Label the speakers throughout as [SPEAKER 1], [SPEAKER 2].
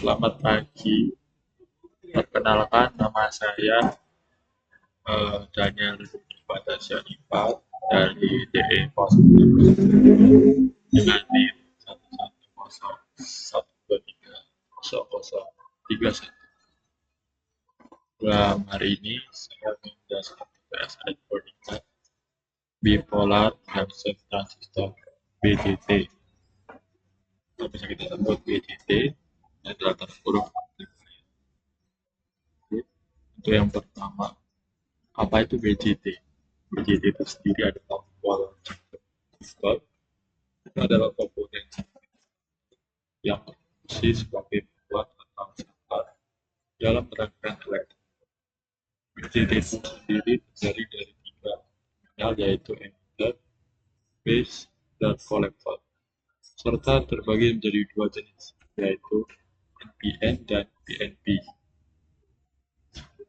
[SPEAKER 1] Selamat pagi, perkenalkan nama saya Daniel Batasya Ipat dari DE Pos dengan NIM 11012300031. Hari ini saya menjelaskan PSI koordinat bipolar junction transistor BJT atau bisa kita sebut BJT adalah terkurung. Untuk yang pertama, apa itu BJT? BJT itu sendiri adalah wall transistor. Itu adalah komponen yang berfungsi sebagai pembuat atau sensor dalam rangkaian elektrik. BJT itu sendiri terdiri dari tiga terminal, yaitu emitter, base, dan kolektor, serta terbagi menjadi dua jenis, yaitu NPN dan PNP.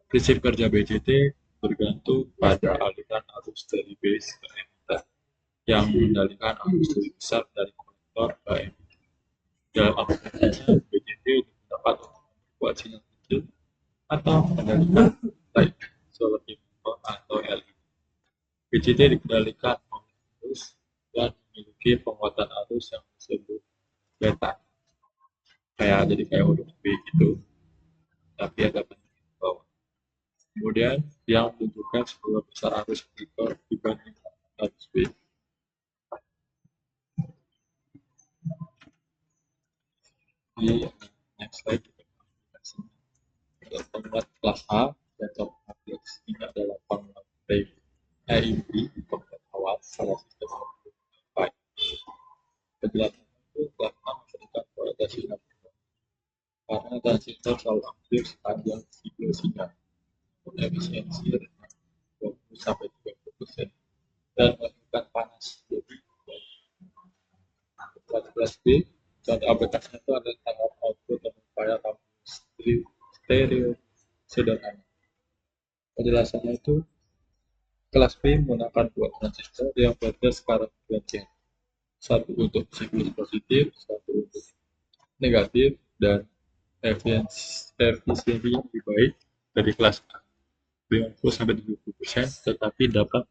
[SPEAKER 1] Prinsip kerja BJT bergantung pada aliran arus dari base ke emitter yang mengendalikan arus lebih besar dari kolektor ke emitter. Dalam aplikasinya, BJT dapat membuat sinyal kecil atau mengendalikan light seperti motor atau LED. BJT dikendalikan oleh arus dan memiliki penguatan arus yang disebut beta. Kayak huruf B gitu, tapi agak penting di bawah. Kemudian yang menunjukkan seberapa besar arus kolektor dibandingkan arus B. Di next slide kita aplikasinya. Untuk penguat kelas A, contoh aplikasi ini adalah penguat AIB di penguat awal pada sistem Wi-Fi. Penjelasan itu kelas A memberikan kualitas sinyal karena transistor selalu aktif sepanjang siklus sinyal, efisiensi rendah 20-30%, dan menghasilkan panas. Jadi, kelas B, contoh aplikasinya itu adalah tanggal output dan upaya tampil stereo sederhana. Penjelasannya itu, kelas B menggunakan dua transistor yang berbeda secara frekuensi, satu untuk siklus positif, satu untuk negatif, dan efisiensinya lebih baik dari kelas A, 50-70%, tetapi dapat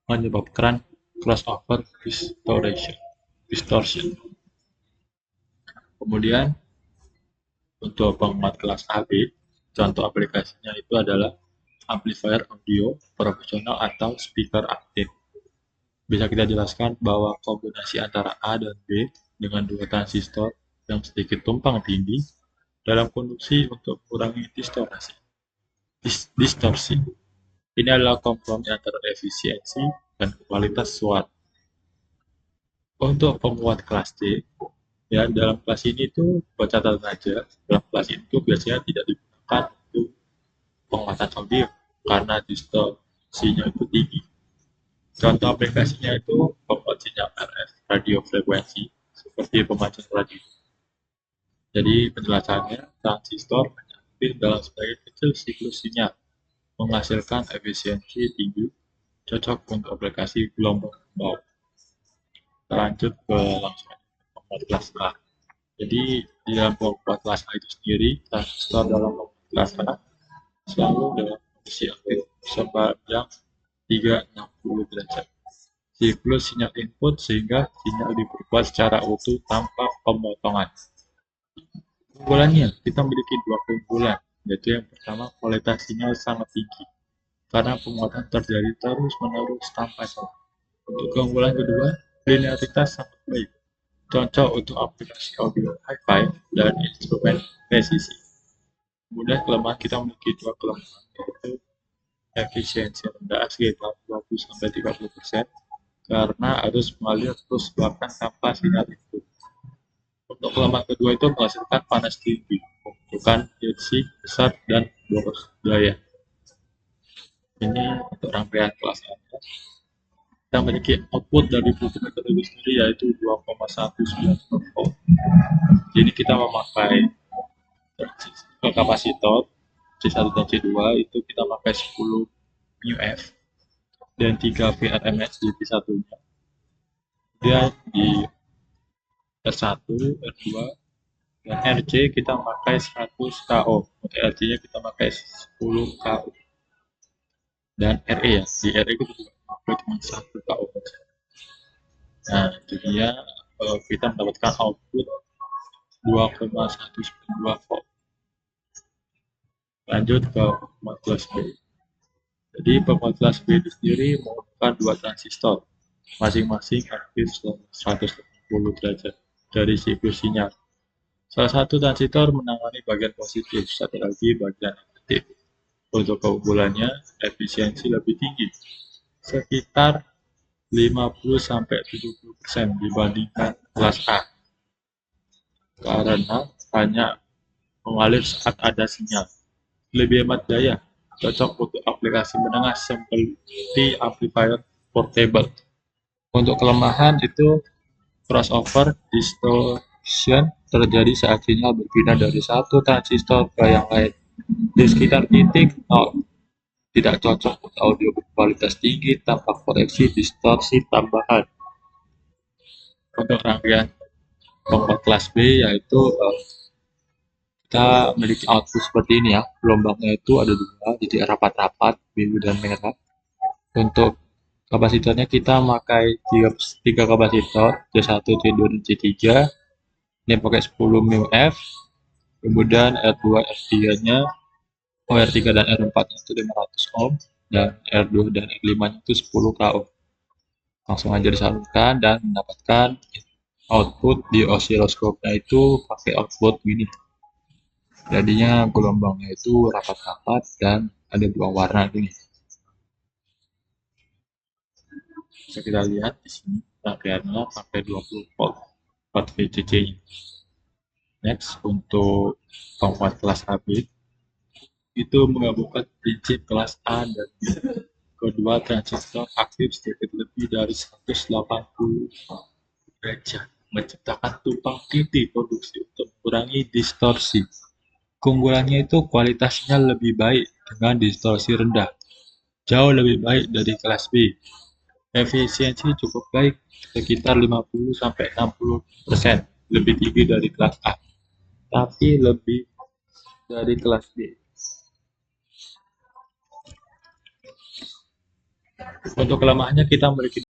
[SPEAKER 1] menyebabkan crossover distortion. Kemudian untuk penguat kelas AB, contoh aplikasinya itu adalah amplifier audio profesional atau speaker aktif. Bisa kita jelaskan bahwa kombinasi antara A dan B dengan dua transistor yang sedikit tumpang tindih dalam konduksi untuk mengurangi distorsi. Ini adalah kompromi antara efisiensi dan kualitas suara. Untuk penguat kelas C, ya dalam kelas ini itu buat catatan aja, dalam kelas itu biasanya tidak digunakan untuk penguatan audio karena distorsinya itu tinggi. Contoh aplikasinya itu penguat sinyal RF, radio frekuensi, seperti pemacet radio. Jadi penjelasannya, transistor aktif dalam sebagian kecil siklus sinyal, menghasilkan efisiensi tinggi, cocok untuk aplikasi gelombang bawah. Kita lanjut ke langsung penguat kelas A. Jadi di dalam penguat kelas A itu sendiri, transistor dalam penguat kelas A selalu dalam kondisi aktif sepanjang 360 derajat. Siklus sinyal input sehingga sinyal diperkuat secara utuh tanpa pemotongan. Keunggulannya, kita memiliki dua keunggulan, yaitu yang pertama, kualitas sinyal sangat tinggi karena penguatan terjadi terus-menerus tanpa celah. Untuk keunggulan kedua, linearitas sangat baik, cocok untuk aplikasi audio hi-fi dan instrumen presisi. Kemudian kelemahan, kita memiliki dua kelemahan, yaitu efisiensi rendah sekitar 20-30% karena harus mengalir terus bahkan tanpa sinyal input. Untuk kelemahan kedua itu menghasilkan panas tinggi, membutuhkan tensi besar dan boros daya. Ini untuk rangkaian kelas A. Kita memiliki output dari multimeter itu sendiri yaitu 2,19 volt. Jadi kita memakai kapasitor C1 dan C2 itu kita pakai 10 μF dan 3 VRMS di P1-nya. Kemudian di R1, R2, Dan RJ kita pakai 100 KO. Untuk RJ-nya kita pakai 10 KO. Dan RE ya, di RE kita juga pakai cuma 1 KO saja. Nah, jadinya kita mendapatkan output 2,192 volt. Lanjut ke pemain kelas B. Jadi pemain kelas B itu sendiri menggunakan dua transistor, masing-masing aktif selama 180 derajat dari siklus sinyal. Salah satu transistor menangani bagian positif, satu lagi bagian negatif. Untuk keunggulannya, efisiensi lebih tinggi, sekitar 50-70% dibandingkan kelas A, karena hanya mengalir saat ada sinyal. Lebih hemat daya, cocok untuk aplikasi menengah seperti amplifier portable. Untuk kelemahan itu crossover distortion terjadi saat sinyal berpindah dari satu transistor ke yang lain. Di sekitar titik 0, tidak cocok untuk audio berkualitas tinggi tanpa koreksi distorsi tambahan. Untuk rangkaian pembuat kelas B yaitu kita memiliki output seperti ini ya, gelombangnya itu ada dua, jadi rapat-rapat, biru dan merah. Untuk kapasitornya kita pakai tiga kapasitor, C1, C2, dan C3. Ini pakai 10 mF, kemudian R2, R3-nya, R3 dan R4 itu 500 ohm, dan R2 dan R5-nya itu 10 kΩ. Langsung aja disalurkan dan mendapatkan output di osiloskopnya itu pakai output ini. Jadinya gelombangnya itu rapat-rapat dan ada dua warna ini. Bisa kita lihat di sini rangkaiannya pakai 20 volt 4 VCC-nya. Next, untuk pembuat kelas AB itu menggabungkan prinsip kelas A dan B. Kedua transistor aktif sedikit lebih dari 180 derajat, menciptakan tumpang tindih produksi untuk mengurangi distorsi. Keunggulannya itu kualitasnya lebih baik dengan distorsi rendah, jauh lebih baik dari kelas B. Efisiensi cukup baik, sekitar 50-60%, lebih tinggi dari kelas A, tapi lebih dari kelas B. Untuk kelemahannya kita memiliki